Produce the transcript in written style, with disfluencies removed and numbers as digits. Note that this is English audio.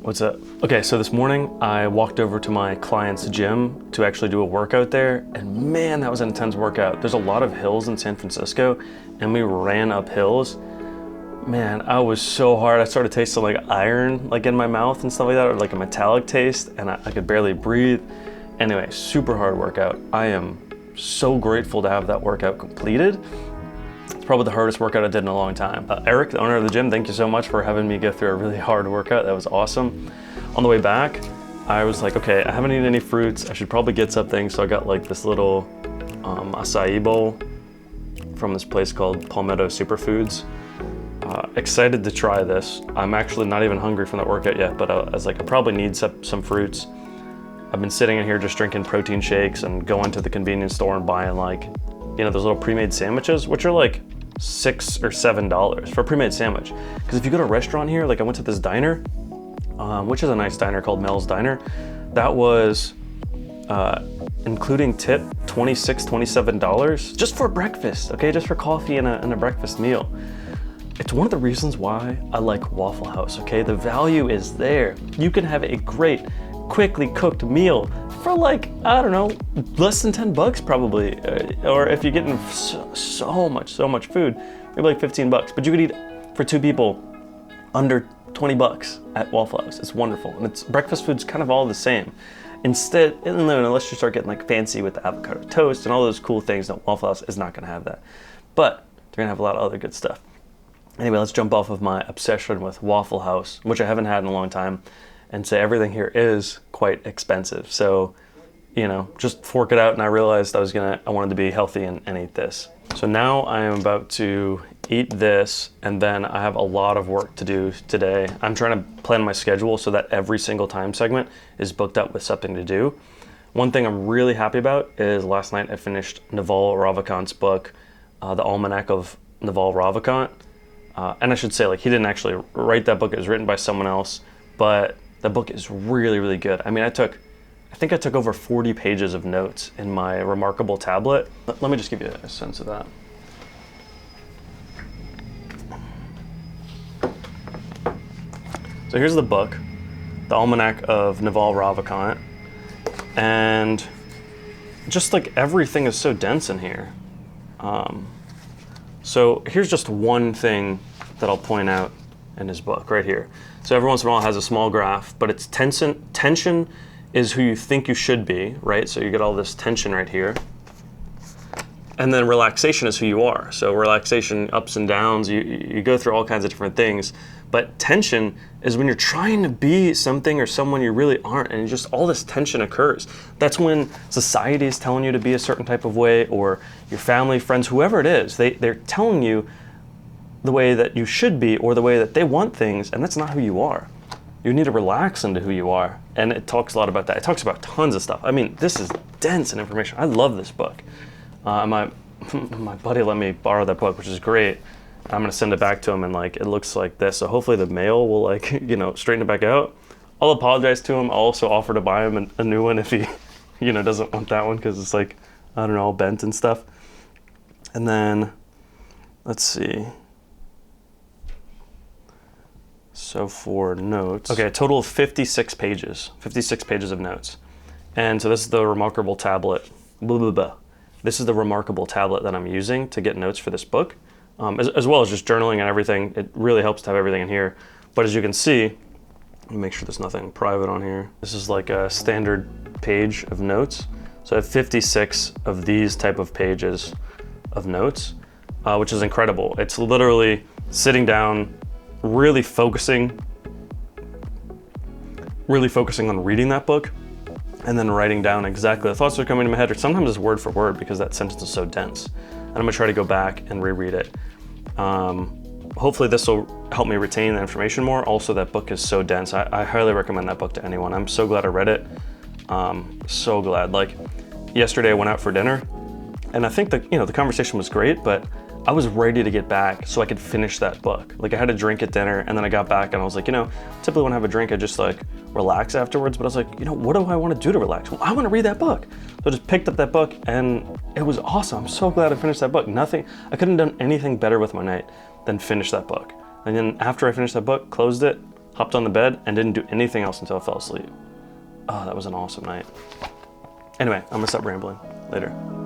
What's up? Okay, so this morning I walked over to my client's gym to actually do a workout there, and man, that was an intense workout. There's a lot of hills in San Francisco, and we ran up hills. Man, I was so hard. I started tasting like iron, like in my mouth and stuff like that, or like a metallic taste, and I could barely breathe. Anyway, super hard workout. I am so grateful to have that workout completed. It's probably the hardest workout I did in a long time. Eric, the owner of the gym, thank you so much for having me go through a really hard workout. That was awesome. On the way back, I was like, okay, I haven't eaten any fruits. I should probably get something. So I got like this little acai bowl from this place called Palmetto Superfoods. Excited to try this. I'm actually not even hungry from that workout yet, but I was like, I probably need some fruits. I've been sitting in here just drinking protein shakes and going to the convenience store and buying like, you know, those little pre-made sandwiches, which are like $6 or $7 for a pre-made sandwich. Because if you go to a restaurant here, like I went to this diner, which is a nice diner called Mel's Diner, that was, including tip, $26, $27 just for breakfast, okay? Just for coffee and a breakfast meal. It's one of the reasons why I like Waffle House, okay? The value is there. You can have a great, quickly cooked meal for like, I don't know, less than 10 bucks probably. Or if you're getting so much food, maybe like 15 bucks. But you could eat for two people under 20 bucks at Waffle House. It's wonderful. And it's breakfast food's kind of all the same. Instead, unless you start getting like fancy with the avocado toast and all those cool things, no, Waffle House is not gonna have that. But they're gonna have a lot of other good stuff. Anyway, let's jump off of my obsession with Waffle House, which I haven't had in a long time, and say everything here is quite expensive. So, you know, just fork it out, and I realized I wanted to be healthy and eat this. So now I am about to eat this, and then I have a lot of work to do today. I'm trying to plan my schedule so that every single time segment is booked up with something to do. One thing I'm really happy about is last night I finished Naval Ravikant's book, The Almanac of Naval Ravikant. And I should say, like, he didn't actually write that book. It was written by someone else, but the book is really, really good. I mean, I think I took over 40 pages of notes in my remarkable tablet. Let me just give you a sense of that. So here's the book, The Almanac of Naval Ravikant. And just like everything is so dense in here. So here's just one thing that I'll point out in his book right here. So every once in a while it has a small graph, but it's tension is who you think you should be, right? So you get all this tension right here. And then relaxation is who you are. So relaxation, ups and downs, you go through all kinds of different things. But tension is when you're trying to be something or someone you really aren't, and just all this tension occurs. That's when society is telling you to be a certain type of way, or your family, friends, whoever it is, they're telling you the way that you should be or the way that they want things, and that's not who you are. You need to relax into who you are. And it talks a lot about that. It talks about tons of stuff. I mean, this is dense in information. I love this book. My buddy let me borrow that book, which is great. I'm gonna send it back to him, and like it looks like this. So hopefully the mail will like, you know, straighten it back out. I'll apologize to him. I'll also offer to buy him a new one if he, you know, doesn't want that one because it's like, I don't know, all bent and stuff. And then, let's see. So for notes, okay, a total of 56 pages of notes. And so this is the remarkable tablet, This is the remarkable tablet that I'm using to get notes for this book, as well as just journaling and everything. It really helps to have everything in here. But as you can see, let me make sure there's nothing private on here. This is like a standard page of notes. So I have 56 of these type of pages of notes, which is incredible. It's literally sitting down, really focusing on reading that book, and then writing down exactly the thoughts that are coming to my head, or sometimes it's word for word because that sentence is so dense. And I'm gonna try to go back and reread it. Hopefully this will help me retain the information more. Also, that book is so dense. I highly recommend that book to anyone. I'm so glad I read it. So glad. Like yesterday I went out for dinner, and I think that, you know, the conversation was great, but I was ready to get back so I could finish that book. Like I had a drink at dinner, and then I got back and I was like, you know, typically when I have a drink, I just like relax afterwards, but I was like, you know, what do I want to do to relax? Well, I want to read that book. So I just picked up that book, and it was awesome. I'm so glad I finished that book. I couldn't have done anything better with my night than finish that book. And then after I finished that book, closed it, hopped on the bed, and didn't do anything else until I fell asleep. Oh, that was an awesome night. Anyway, I'm gonna stop rambling. Later.